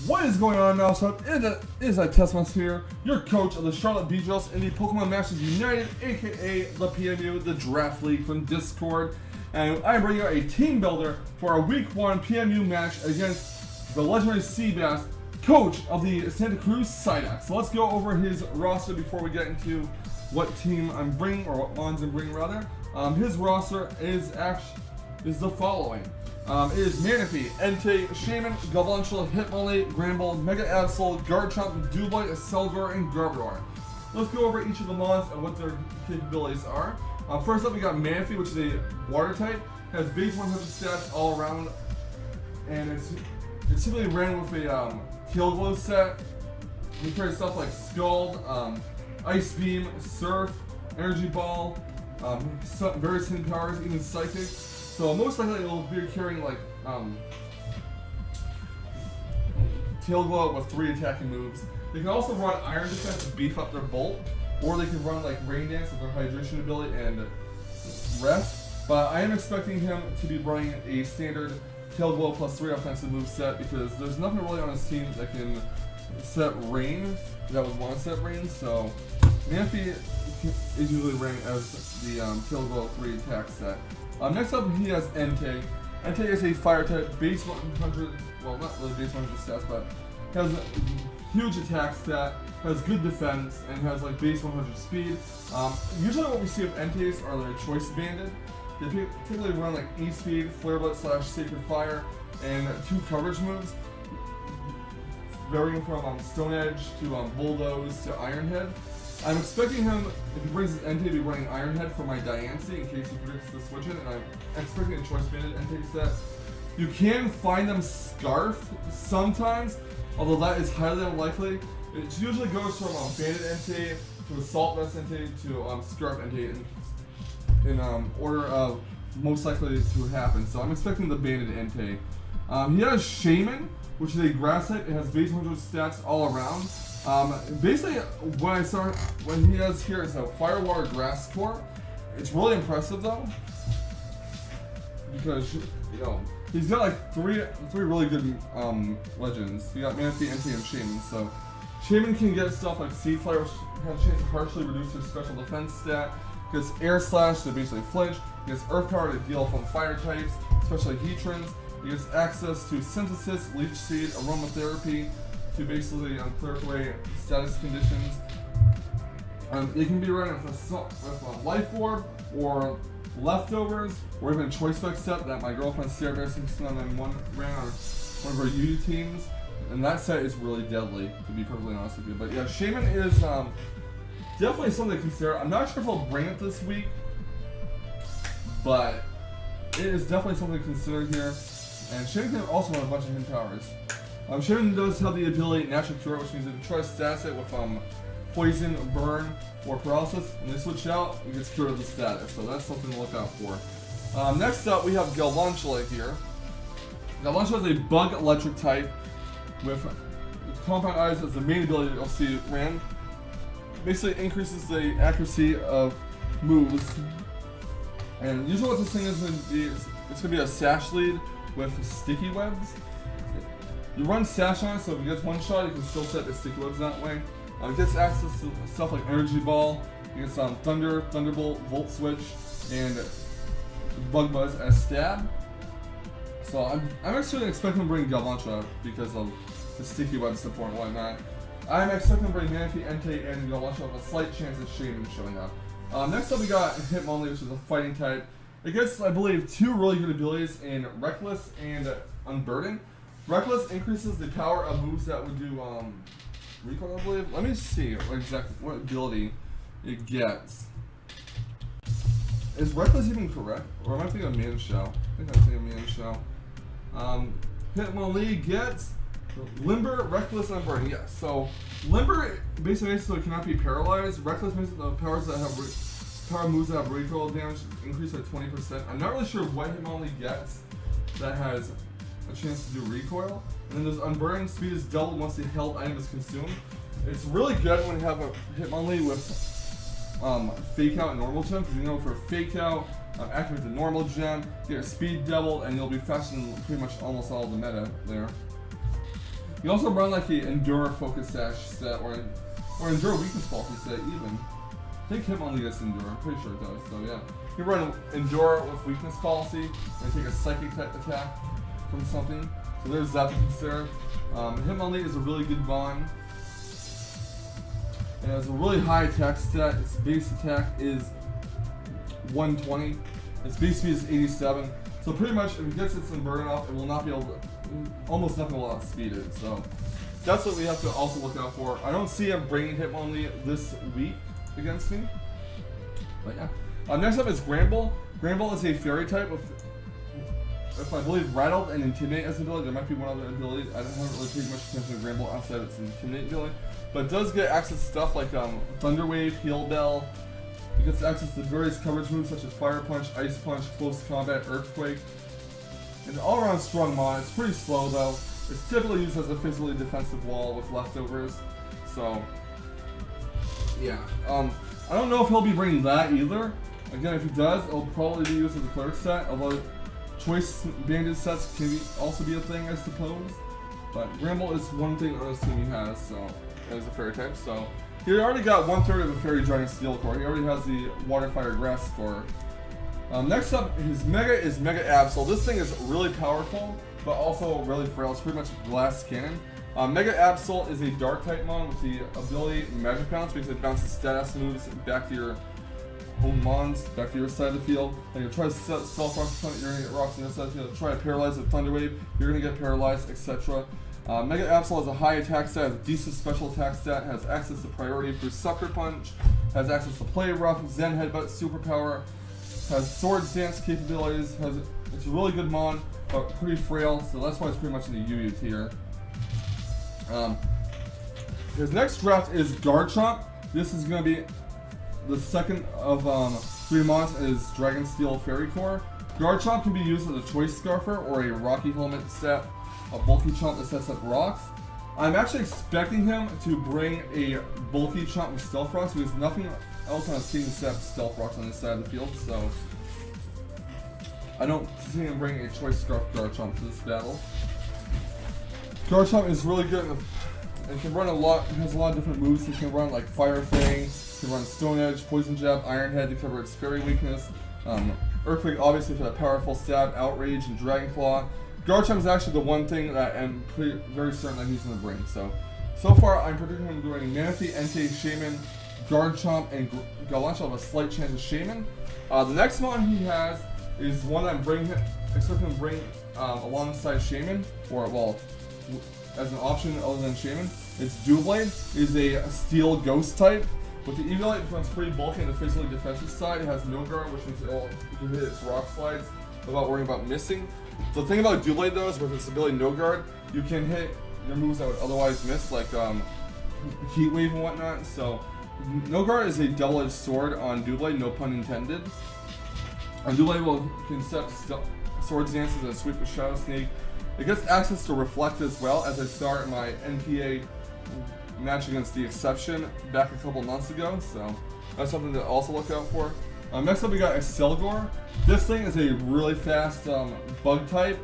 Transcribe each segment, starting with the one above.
What is going on, Mousetrap? It is Teslamouse here, your coach of the Charlotte Beach Girls in the Pokemon Masters United, aka the PMU, the Draft League from Discord. And I am bringing out a team builder for our Week 1 PMU match against the legendary Seabass, coach of the Santa Cruz Psyducks. So let's go over his roster before we get into what team I'm bringing, or what mons I'm bringing rather. His roster is the following. It is Manaphy, Entei, Shaman, Galvantula, Hitmonlee, Granbull, Mega Absol, Garchomp, Doublite, Selgar, and Garbodor. Let's go over each of the mons and what their capabilities are. First up, we got Manaphy, which is a water type. Has base 100 stats all around, and it's typically ran with a Kill Glow set. We carry stuff like Scald, Ice Beam, Surf, Energy Ball, various hidden powers, even Psychic. So most likely it'll be carrying like Tail Glow with 3 attacking moves. They can also run Iron Defense to beef up their Bolt, or they can run like Rain Dance with their Hydration ability and Rest. But I am expecting him to be running a standard Tail Glow plus 3 offensive move set, because there's nothing really on his team that can set Rain, that would want to set Rain. So Manaphy is usually ran as the Tail Glow 3 attack set. Next up, he has Entei. Entei is a fire type, base 100, well, not really base 100 stats, but has a huge attack stat, has good defense, and has like base 100 speed. Usually what we see of Enteis are their choice banded. They typically run like E-Speed, Flare Blitz / Sacred Fire, and 2 coverage moves, varying from Stone Edge to Bulldoze to Iron Head. I'm expecting him, if he brings his Entei, to be running Iron Head for my Diancie in case he predicts to switch it, and I'm expecting a choice banded Entei set. You can find them scarfed sometimes, although that is highly unlikely. It usually goes from banded Entei to Assault Vest Entei to Scarf Entei in order of most likely to happen. So I'm expecting the banded Entei. He has Shaman, which is a grass type. It has base 100 stats all around. Basically, when he has here is a Fire Water Grass core. It's really impressive though, because he's got like three really good legends. You got Manaphy, Entei, and Shaman. So Shaman can get stuff like Seed Flare, which has a chance to partially reduce his special defense stat. Gets Air Slash to basically flinch. He gets Earth Power to deal from fire types, especially Heatrons. He gets access to Synthesis, Leech Seed, Aromatherapy to basically clear away status conditions. They can be run with Life Orb, or Leftovers, or even a Choice Spec set that my girlfriend Sarah Bear691 ran on one of our UU teams. And that set is really deadly, to be perfectly honest with you. But yeah, Shaman is definitely something to consider. I'm not sure if I'll bring it this week, but it is definitely something to consider here. And Shaman can also run a bunch of hidden powers. Shaman does have the ability Natural Cure, which means if you try to stat it with Poison, Burn, or Paralysis, when they switch out, it gets cured of the status. So that's something to look out for. Next up, we have Galvantula here. Galvantula is a Bug Electric type with Compound Eyes as the main ability you'll see ran. Basically increases the accuracy of moves. And usually what this thing is going to be is it's going to be a Sash lead with Sticky Webs. You run Sash on it, so if it gets one shot, you can still set the Sticky Webs that way. It gets access to stuff like Energy Ball, it gets Thunder, Thunderbolt, Volt Switch, and Bug Buzz as Stab. So I'm actually expecting to bring Galvantula because of the Sticky Web support and whatnot. I'm expecting to bring Manaphy, Entei, and Galvantula with a slight chance of Shaman showing up. Next up we got Hitmonlee, which is a fighting type. It gets, I believe, 2 really good abilities in Reckless and Unburden. Reckless increases the power of moves that would do recoil, I believe. Let me see what ability it gets. Is Reckless even correct? Or am I thinking of Man Shell? I think I'm thinking of Man Shell. Hitmonlee gets Limber, Reckless, and Unburden. Yes. So Limber basically makes it so it cannot be paralyzed. Reckless makes it the powers that have power moves that have recoil damage increase by 20%. I'm not really sure what Hitmonlee gets that has a chance to do recoil. And then there's Unburden. Speed is doubled once the held item is consumed. It's really good when you have a Hitmonlee with Fake Out and Normal Gem, because for Fake Out, activate the Normal Gem, get your speed doubled, and you'll be faster than pretty much almost all of the meta there. You also run like the Endure Focus Sash set or Endure Weakness Policy set even. I think Hitmonlee gets Endure, I'm pretty sure it does, so yeah. You run Endure with Weakness Policy and take a Psychic attack from something. So there's that to consider. Hitmonlee is a really good Mon. It has a really high attack stat. Its base attack is 120. Its base speed is 87. So pretty much if it gets its burden off, it will not be able to, almost nothing will outspeed it. So that's what we have to also look out for. I don't see him bringing Hitmonlee this week against me. But yeah. Next up is Granbull. Granbull is a fairy type with, if I believe, Rattled and Intimidate as an ability. There might be one other ability. I haven't really paid much attention to Granbull outside of its Intimidate ability. But it does get access to stuff like Thunder Wave, Heal Bell. It gets access to various coverage moves such as Fire Punch, Ice Punch, Close Combat, Earthquake. It's an all-around strong Mon. It's pretty slow though. It's typically used as a physically defensive wall with leftovers. So, yeah. I don't know if he'll be bringing that either. Again, if he does, it'll probably be used as a cleric set. Although choice bandage sets can also be a thing, I suppose. But Granbull is one thing on his team he has, so as a fairy type. So he already got 1/3 of a fairy giant steel core. He already has the water, fire, grass core. Next up, his Mega is Mega Absol. This thing is really powerful, but also really frail. It's pretty much glass cannon. Mega Absol is a dark type Mon with the ability Magic Bounce because it bounces status moves back to your home Mons, back to your side of the field. And you try to stealth rocks, you're gonna get rocks on your side of the field. Try to paralyze with Thunder Wave, you're gonna get paralyzed, etc. Mega Absol has a high attack stat, has a decent special attack stat, has access to priority for Sucker Punch, has access to Play Rough, Zen Headbutt, Superpower, has Sword Dance capabilities, it's a really good Mon, but pretty frail, so that's why it's pretty much in the UU tier. His next draft is Garchomp. This is going to be the second of 3 Mons is Dragon Steel Fairy Core. Garchomp can be used as a Choice Scarfer or a Rocky Helmet set, a bulky chomp that sets up rocks. I'm actually expecting him to bring a bulky chomp with Stealth Rocks because nothing else on his team except Stealth Rocks on this side of the field, so I don't see him bring a Choice Scarf Garchomp to this battle. Garchomp is really good. It can run has a lot of different moves. It can run like Fire Fang, it can run Stone Edge, Poison Jab, Iron Head to cover its fairy weakness. Earthquake obviously for that powerful stab, Outrage, and Dragon Claw. Garchomp is actually the one thing that I'm very certain that he's going to bring. So far I'm predicting him doing Manaphy, Entei, Shaman, Garchomp, and Galunch. I'll have a slight chance of Shaman. The next one he has is one that I'm expecting him to bring alongside Shaman, or well, as an option other than Shaman. It's Doublade. It is a Steel Ghost type. With the Eviolite, it becomes pretty bulky on the physically defensive side. It has no guard, which means you can hit its rock slides without worrying about missing. The thing about Doublade though is with its ability no guard, you can hit your moves that would otherwise miss, like Heat Wave and whatnot. So no guard is a double-edged sword on Doublade, no pun intended. Doublade can set Sword Dances and sweep with Shadow Snake. It gets access to Reflect as well, as I start my NPA match against the Exception back a couple months ago, so that's something to also look out for. Next up we got Excelgor. This thing is a really fast bug type.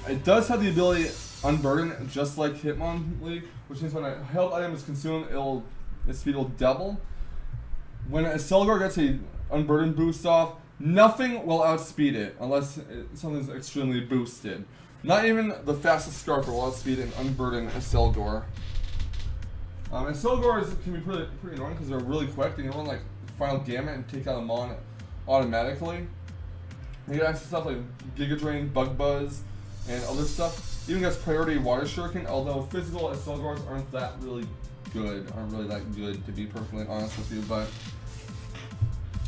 It does have the ability Unburden, just like Hitmonlee, which means when a held item is consumed, its speed will double. When Excelgor gets a Unburden boost off, nothing will outspeed it unless something's extremely boosted. Not even the fastest Scarfer will outspeed an Unburdened Excelgor. Excelgor can be pretty annoying because they're really quick. They can run like Final Gamut and take out a Mon automatically. You get access to stuff like Giga Drain, Bug Buzz, and other stuff. Even gets priority Water Shuriken, although physical Excelgors aren't really that good to be perfectly honest with you, but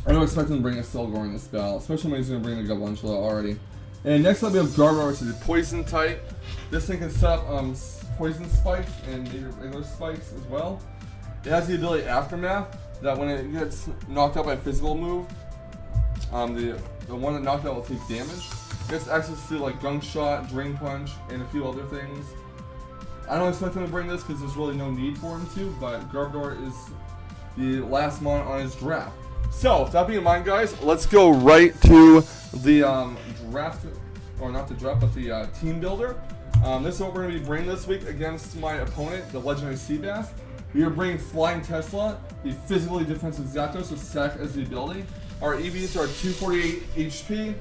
I don't expect him to bring Excelgor in this battle, especially when he's going to bring the Galunchula already. And next up we have Gardevoir, which is a Poison type. This thing can set up Poison Spikes and maybe regular spikes as well. It has the ability Aftermath, that when it gets knocked out by a physical move, the one that knocked out will take damage. It gets access to like Gunk Shot, Drain Punch, and a few other things. I don't expect him to bring this because there's really no need for him to, but Gardevoir is the last Mon on his draft. So, with that being in mind, guys, let's go right to the draft, or not the draft, but the team builder. This is what we're going to be bringing this week against my opponent, the Legendary Seabass. We are bringing Flying Tesla, the physically defensive Zapdos with Sack as the ability. Our EVs are 248 HP,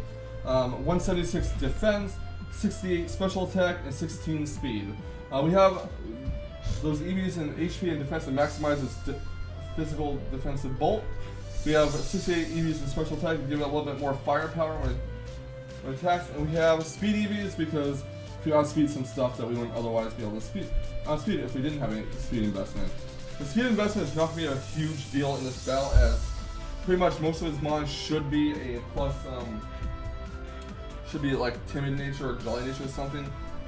176 defense, 68 special attack, and 16 speed. We have those EVs in HP and defense that maximize its physical defensive bolt. We have 68 EVs in special attack to give it a little bit more firepower when it attacks. And we have speed EVs because if you outspeed some stuff that we wouldn't otherwise be able to outspeed if we didn't have any speed investment. The speed investment is not going to be a huge deal in this battle, as pretty much most of his mons should be a plus, should be like timid nature or jolly nature or something.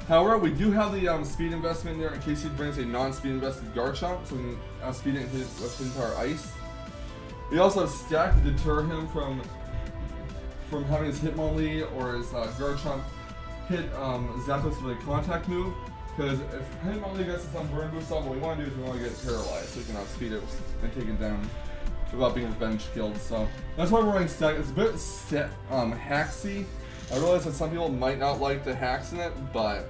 However, we do have the speed investment there in case he brings a non-speed invested Garchomp, so we can outspeed it with his entire ice. We also have Stack to deter him from having his Hitmonlee or his Garchomp hit Zapdos with a contact move, because if Hitmonlee gets some burn boost off, what we want to do is we want to get it paralyzed so we can outspeed it and take it down without being revenge killed. So that's why we're running Stack. It's a bit hacksy. I realize that some people might not like the hacks in it, but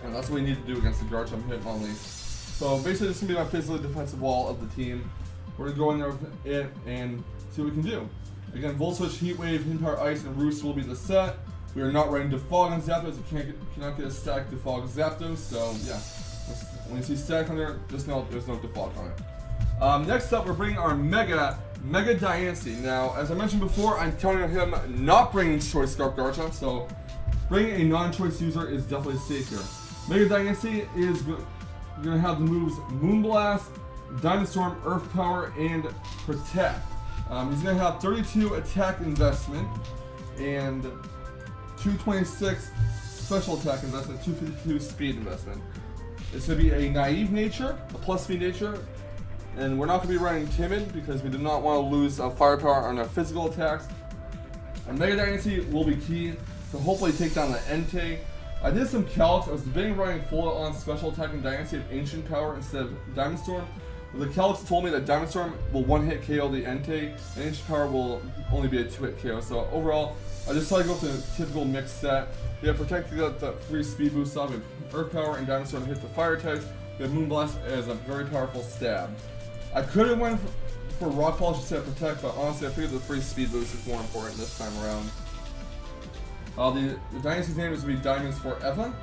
that's what we need to do against the Garchomp Hitmonlee. So basically, this is going to be my physically defensive wall of the team. We're going to go in there with it and see what we can do. Again, Volt Switch, Heat Wave, Hidden Power Ice, and Roost will be the set. We are not running Defog on Zapdos. You cannot get a stack Defog Zapdos, so yeah. When you see stack on there, just know there's no Defog on it. Next up, we're bringing our Mega Diancie. Now, as I mentioned before, I'm telling him not bringing Choice Scarf Garchomp, so bringing a non-choice user is definitely safe here. Mega Diancie is going to have the moves Moonblast, Diamond Storm, Earth Power, and Protect. He's going to have 32 attack investment and 226 special attack investment, 252 speed investment. It's going to be a naive nature, a plus speed nature, and we're not going to be running timid because we do not want to lose firepower on our physical attacks. And Mega Diancie will be key to hopefully take down the Entei. I did some calcs. I was debating running full on special attacking Diancie of Ancient Power instead of Diamond Storm. But the calcs told me that Diamond Storm will one-hit KO the Entei, and Ancient Power will only be a two-hit KO. So overall, I decided to go with the typical mixed set. We have Protect to get the free speed boost off. We have Earth Power and Diamond Storm to hit the fire types. We have Moonblast as a very powerful stab. I could have went for Rock Polish instead of Protect, but honestly I figured the free speed boost is more important this time around. The Diancie's name is going to be Diamonds Forever.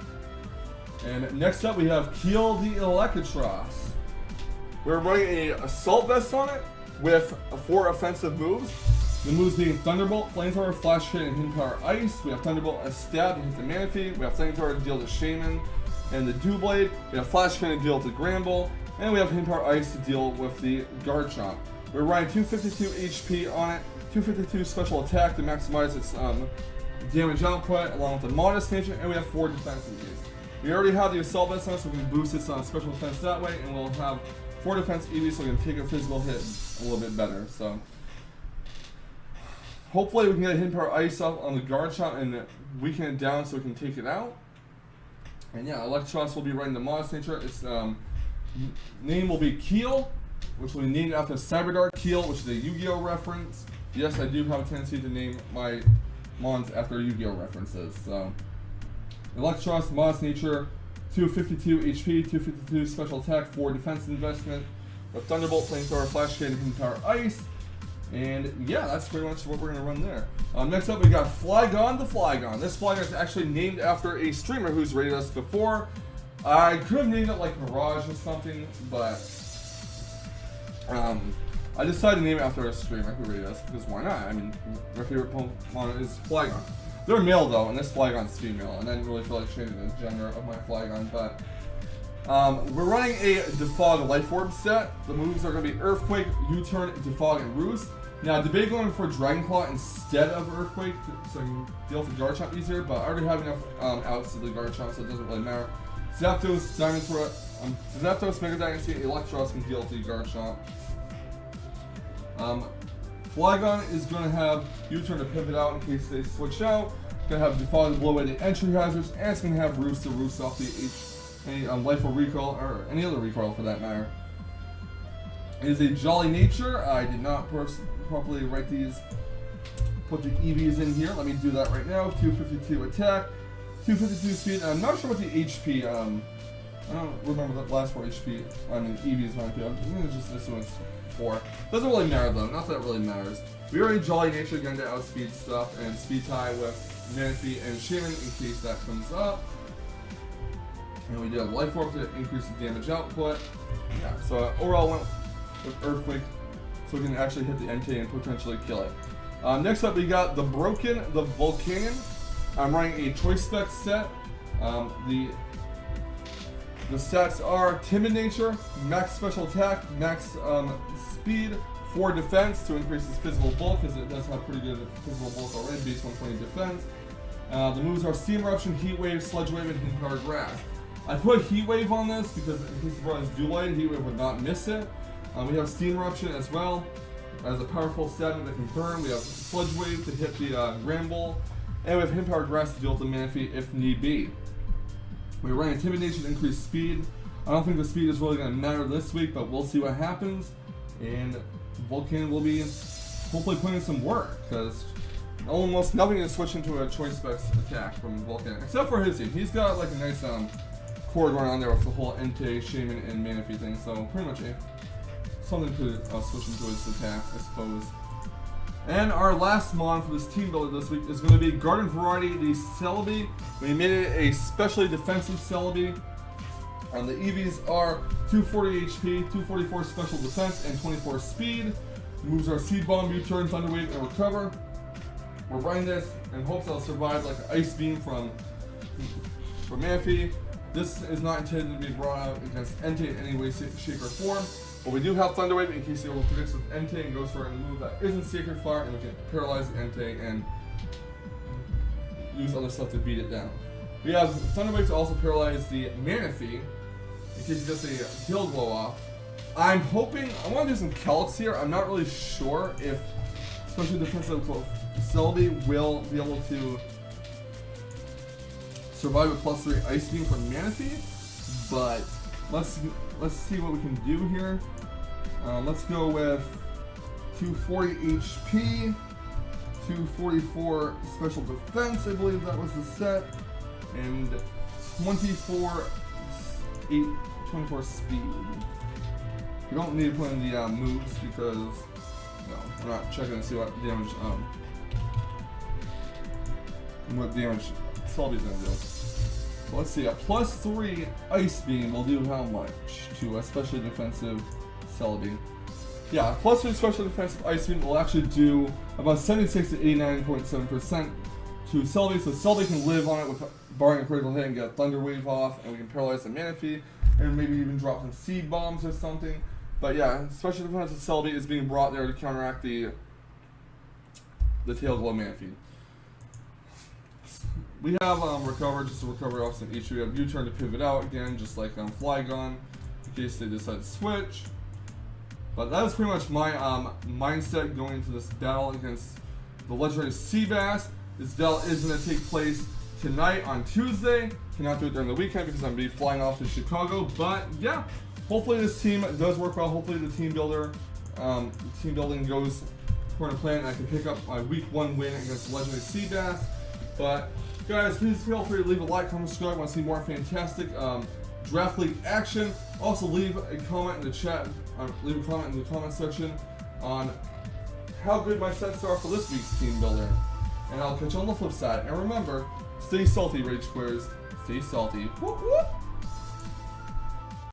And next up we have Keel the Electros. We're running a Assault Vest on it with 4 offensive moves. The moves being Thunderbolt, Flamethrower, Flash Hit, and Hidden Power Ice. We have Thunderbolt as Stab to hit the Manaphy. We have Flamethrower to deal to Shaman and the Doublade. We have Flash Hit to deal to Granbull. And we have Hidden Power Ice to deal with the Garchomp. We're running 252 HP on it, 252 special attack to maximize its damage output, along with the modest nature, and we have 4 defense EVs. We already have the Assault Vest on, so we can boost its special defense that way, and we'll have 4 defense EVs so we can take a physical hit a little bit better. So hopefully we can get a Hidden Power Ice up on the Garchomp and weaken it down so we can take it out. And yeah, Electros will be running the modest nature. Its name will be Keel, which will be named after Cyberdark Keel, which is a Yu-Gi-Oh reference. Yes, I do have a tendency to name my mons after Yu-Gi-Oh references. So Electros, modest nature, 252 HP, 252 special attack, 4 defense investment, with Thunderbolt, Flamethrower, Flash Shade, and Hidden Power Ice. And yeah, that's pretty much what we're going to run there. Next up, we got Flygon the Flygon. This Flygon is actually named after a streamer who's rated us before. I could have named it like Mirage or something, but I decided to name it after a streamer who rated us, because why not? I mean, my favorite Pokemon is Flygon. They're male though, and this Flygon's female, and I didn't really feel like changing the gender of my Flygon, but we're running a Defog Life Orb set. The moves are going to be Earthquake, U-Turn, Defog, and Roost. Now, I debated going for Dragon Claw instead of Earthquake, so I can deal with the Garchomp easier, but I already have enough outs of the Garchomp, so it doesn't really matter. Zapdos, Diamond Threat, Zapdos, Mega Diancie, Electros can deal with the Garchomp. Flygon is going to have U-Turn to pivot out in case they switch out. It's going to have Defog to blow away the entry hazards, and it's going to have Roost to roost off any Life or Recoil, or any other recoil for that matter. It is a Jolly Nature. I did not properly write these, put the EVs in here. Let me do that right now. 252 attack, 252 speed. I'm not sure what the HP, I don't remember the last 4 HP on the EVs might be. I'm gonna just assume it's 4. Doesn't really matter though, not that it really matters. We already Jolly Nature again to outspeed stuff, and speed tie with Manaphy and Shaman in case that comes up. And we do have Life Orb to increase the damage output. Yeah, so overall went with Earthquake so we can actually hit the NT and potentially kill it. Next up we got the Volcanion. I'm running a Choice Spec set. The stats are Timid Nature, Max Special Attack, Max Speed, 4 Defense to increase its physical bulk because it does have pretty good physical bulk already, base 120 Defense. The moves are Steam Eruption, Heat Wave, Sludge Wave, and Hidden Power Grass. I put Heat Wave on this because in case the brothers do light, Heat Wave would not miss it. We have Steam Eruption as well as a powerful statement that can burn. We have Sludge Wave to hit the Gramble, and we have Hidden Power Grass to deal with the Manaphy if need be. We're running Intimidation to increase speed. I don't think the speed is really going to matter this week, but we'll see what happens. And Vulcan will be hopefully putting in some work, because almost nothing is switching to a Choice Specs attack from Vulcan, except for his team. He's got like a nice core going on there with the whole Entei, Shaman, and Manaphy thing, so pretty much something to switch into his attack, I suppose. And our last mon for this team builder this week is going to be Garden Variety, the Celebi. We made it a specially defensive Celebi. The EVs are 240 HP, 244 special defense, and 24 speed. Moves are Seed Bomb, U-turn, Thunder Wave, and Recover. We're running this in hopes it'll survive like an Ice Beam from Manaphy. This is not intended to be brought out against Entei in any way, shape, or form. But we do have Thunder Wave in case he will predicts with Entei and goes for a move that isn't Sacred Fire, and we can paralyze the Entei and use other stuff to beat it down. We have Thunder Wave to also paralyze the Manaphy in case he does a Tail Glow off. I'm hoping, I want to do some calcs here. I'm not really sure if, especially defensive Celebi, will be able to survive a +3 Ice Beam from Manaphy, but let's see what we can do here. Let's go with 240 HP, 244 special defense, I believe that was the set, and 24 speed. We don't need to put in the moves because we're not checking to see what damage Celebi's gonna do. So let's see, a +3 Ice Beam will do how much to a specially defensive Celebi? Yeah, a +3 special defensive Ice Beam will actually do about 76 to 89.7% to Celebi, so Celebi can live on it with barring a critical hit and get a Thunder Wave off, and we can paralyze the Manaphy, and maybe even drop some Seed Bombs or something. But yeah, special defensive Celebi is being brought there to counteract the Tail Glow Manaphy. We have Recover, just to recover off some HP. We have U-turn to pivot out again, just like on Flygon, in case they decide to switch. But that is pretty much my mindset going into this battle against the legendary Seabass. This battle is going to take place tonight on Tuesday. Cannot do it during the weekend because I'm going to be flying off to Chicago. But yeah, hopefully this team does work well. Hopefully the team building goes according to plan, and I can pick up my week 1 win against the legendary Seabass. But guys, please feel free to leave a like, comment, subscribe. Want to see more fantastic Draft League action? Also, leave a comment in the chat. Leave a comment in the comment section on how good my sets are for this week's team builder. And I'll catch you on the flip side. And remember, stay salty, Rage Squares. Stay salty. Whoop, whoop.